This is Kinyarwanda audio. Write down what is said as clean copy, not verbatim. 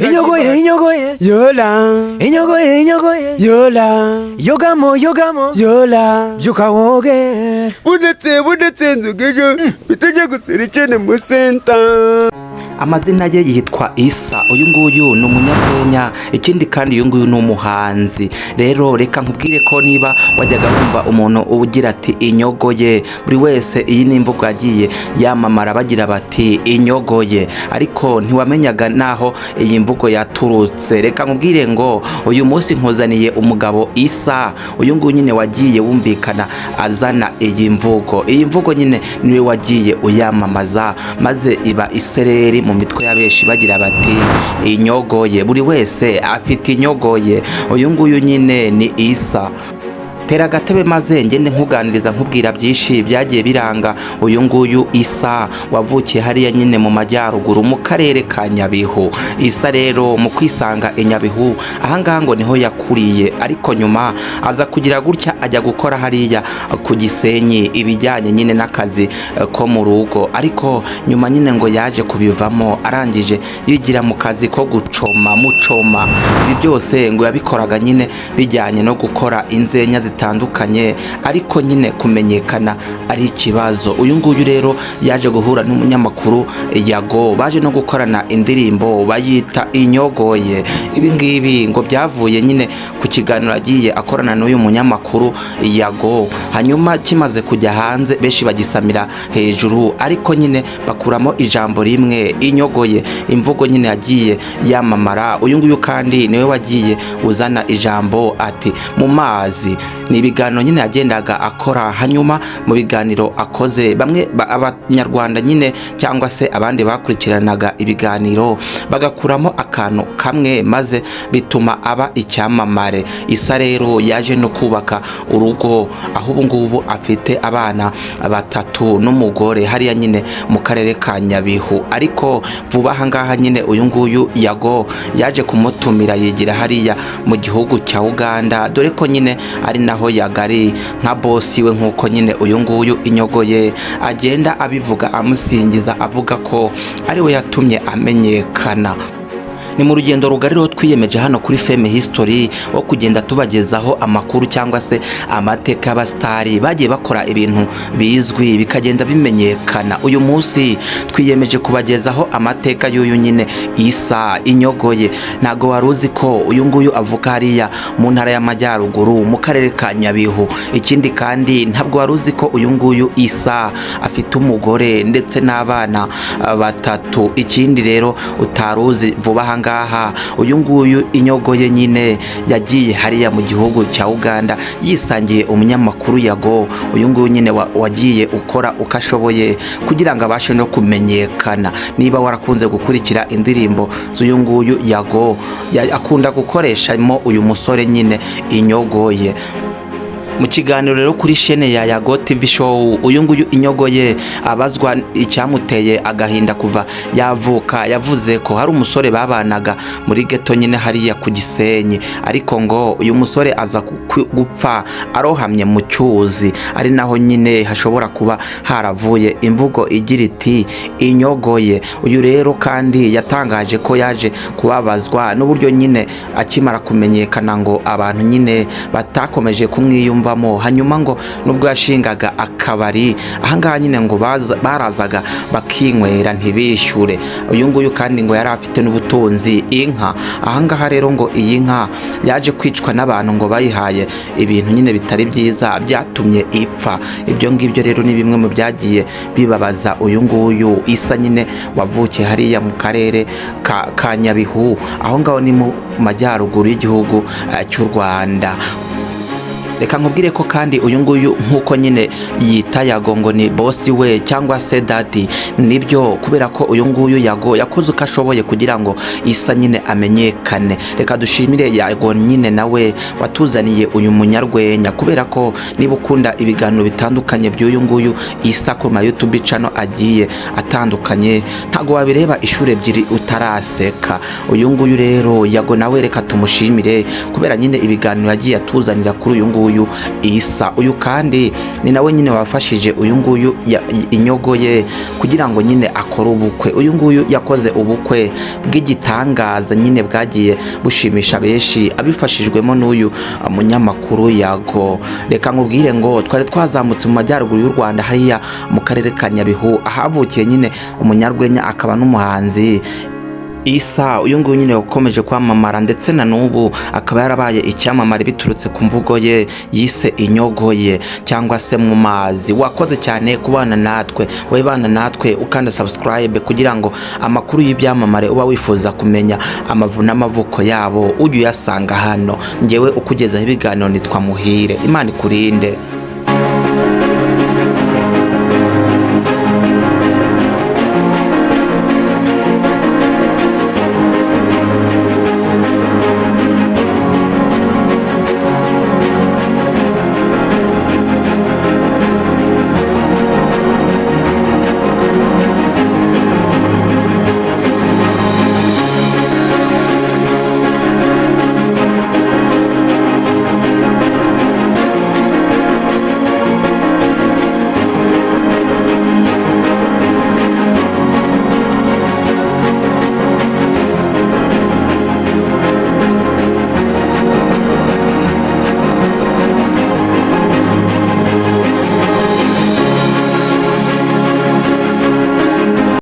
Inyogoye, yola. Inyogoye, yola. Yogamo, yola. Yukawoge. Budetse nzugejo. Bitaje guserekene mu center. Amazina ye yitwa Isa. Uyu nguyu ni umunyarwenya, ikindi kandi uyu nguyu ni umuhanzi. Rero reka nkubwire ko niba wajyaga wumva umuntu ugira ati inyogoye, buri wese iyi ni imvugo yagiye yamamara bagira bati inyogoye, ariko ntiwamenyaga naho iyi mvugo yaturutse. Reka nkubwire ngo uyu munsi nkuzaniye umugabo Isa. Uyu nguyu nyine wagiye wumvikana azana iyi mvugo. Iyi mvugo nyine niwe wagiye uyamamaza, maze iba isereri mu mitwe y'abeshi bagira bati inyogoye. Buri wese afite inyogoye. Uyu nguyu nyine ni Isa. Tera agatebe maze ngende nkuganiriza nkubwira byinshi byagiye biranga uyu nguyu Isa wavukiye hariya nyine mu majyaruguru mu karere ka Nyabihu. Isa rero mu kwisanga Nyabihu ahangaha ngo niho yakuriye, ariko nyuma aza kugira gutya ajya gukora hariya ku Gisenyi ibijyanye nyine n'akazi ko mu rugo, ariko nyuma nyine ngo yaje kubivamo arangije yigira mu kazi ko mucoma. Ibi byose ngo yabikoraga nyine bijyanye no gukora inzenya zitandukanye, ariko nyine kumenyekana ari ikibazo. Uyu nguyu rero yaje guhura n'umunyamakuru Yago, baje no gukorana indirimbo bayita inyogoye. Ibi ngibi ngo byavuye nyine ku kiganiro agiye akorana n'uyu munyamakuru Yago, hanyuma kimaze kujya hanze benshi bagisamira hejuru, ariko nyine bakuramo ijambo rimwe inyogoye, imvugo nyine yagiye yamamara. Uyu nguyu kandi niwe wagiye uzana ijambo ati mu mazi. Ni ibiganiro nyine yagendaga akora, hanyuma mu biganiro akoze bamwe abanyarwanda nyine cyangwa se abandi bakurikiranaga ibiganiro bagakuramo akantu kamwe, maze bituma aba icyamamare. Isa rero yaje no kubaka urugo, aho ubu ngubu afite abana 3 n'umugore hariya nyine mu karere ka Nyabihu. Ariko vuba ahangaha nyine uyu nguyu Yago yaje kumutumira yigira hariya mu gihugu cya Uganda, dore ko nyine ari naho yagari nka bosi we, nkuko nyine uyu nguyu inyogoye agenda abivuga amusingiza avuga ko ari we yatumye amenyekana. Ni mu rugendo rugari rero twiyemeje hano kuri Feme History wo kugenda tubagezaho amakuru cyangwa se amateka y'abastari bagiye bakora ibintu bizwi bikagenda bimenyekana. Uyu munsi twiyemeje kubagezaho amateka y'uyu nyine Isa inyogoye. Nago waruzi ko uyu nguyu avuka hariya mu ntara y'amajyaruguru mu karere ka Nyabihu. Ikindi kandi ntabwo waruzi ko uyu nguyu Isa afite umugore ndetse n'abana 3. Ikindi rero utaruzi vuba ngaha uyu nguyu inyogoye nyine yagiye hariya mu gihugu cya Uganda yisangiye umunyamakuru Yago. Uyu nguyu nyine wagiye ukora ukashoboye kugira ngo abashe no kumenyekana. Niba warakunze gukurikira indirimbo z'uyu nguyu Yago akunda gukoreshamo uyu musore nyine inyogoye. Mu kiganiro rero kuri chaîne ya Yago TV show, uyu nguyu inyogoye abazwa icyamuteye agahinda kuva yavuka, yavuze ko hari umusore babanaga muri ghetto nyine hariya ku Gisenyi, ariko ngo uyu musore aza gupfa arohamye mu cyuzi, ari naho nyine hashobora kuba haravuye imvugo igira iti inyogoye. Uyu rero kandi yatangaje ko yaje kubabazwa n'uburyo nyine akimara kumenyekana ngo abantu nyine batakomeje kumwiyumva. Hanyuma ngo nubwo yashingaga akabari ahangaha nyine ngo barazaga bakinywera ntibishyure. Uyu nguyu kandi ngo yari afite n'ubutunzi inka. Ahangaha rero ngo iyi nka yaje kwicwa n'abantu ngo bayihaye ibintu nyine bitari byiza byatumye ipfa. Ibyo ngibyo rero ni bimwe mu byagiye bibabaza uyu nguyu Isa nyine wavukiye hariya mu karere ka Nyabihu, aho ngaho ni mu majyaruguru y'igihugu cy'u Rwanda. Reka nkubwire ko kandi uyu nguyu nkuko nyine yita Yago ngo ni bosi we cyangwa se daddy. Nibyo, kubera ko uyu nguyu Yago yakoze uko ashoboye kugira ngo Isa nyine amenyekane. Reka dushimire Yago nyine nawe watuzaniye uyu munyarwenya, kubera ko niba ukunda ibiganiro bitandukanye by'uyu nguyu Isa ku ma YouTube channel agiye atandukanye, ntago wabireba ishure ebyiri utaraseka. Uyu nguyu rero Yago nawe reka tumushimire kubera nyine ibiganiro yagiye atuzanira kuri uyu nguyu Isa. Uyu kandi ni nawe nyine wafashe yafashije uyu nguyu inyogoye kugira ngo nyine akore ubukwe. Uyu nguyu yakoze ubukwe bw'igitangaza nyine bwagiye bushimisha benshi abifashijwemo n'uyu munyamakuru Yago. Reka nkubwire ngo twari twazamutse mu majyaruguru y'u Rwanda hariya mu karere ka Nyabihu ahavukiye nyine umunyarwenya akaba n'umuhanzi Issa. Uyu nguyu nyine ukomeje kwamamara ndetse na n'ubu akaba yarabaye icyamamare biturutse ku mvugo ye yise inyogoye cyangwa se mu mazi. Wakoze cyane kubana natwe, webana natwe ukanda subscribe kugira ngo amakuru y'ibyamamare uba wifuza kumenya amavu n'amavuko yabo ujye uyasanga hano. Ngewe ukugezaho ibiganiro nitwa Muhire. Imana ikurinde.